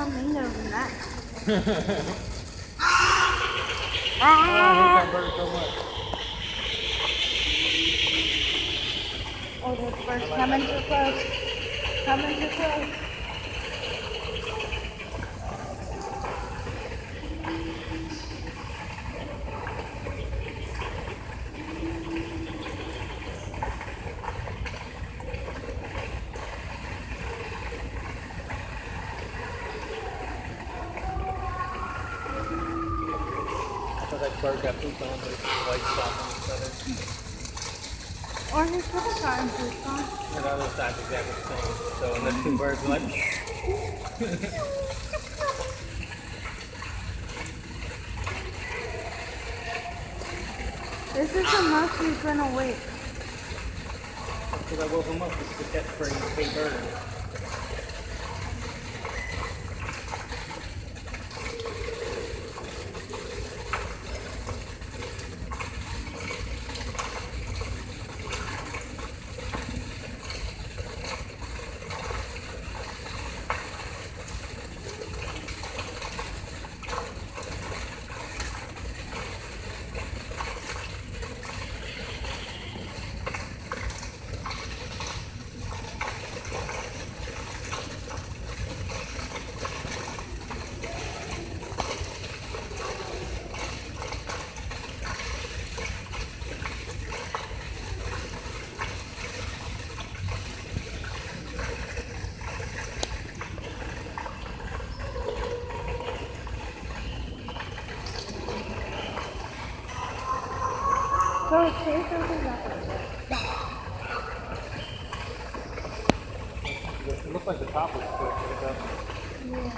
more meaner than that. Oh, I hate that bird so much. Oh, those birds coming too close. Coming too close. I thought that bird got pooped on, but it's white spot on the feather. Or he could have gotten pooped on. And the other side's exactly the same. So when the two birds are like, This is the most he's gonna wait. because I woke him up with the catchphrase, hey bird. Go say something about it. It looks like the top was quick. Yeah.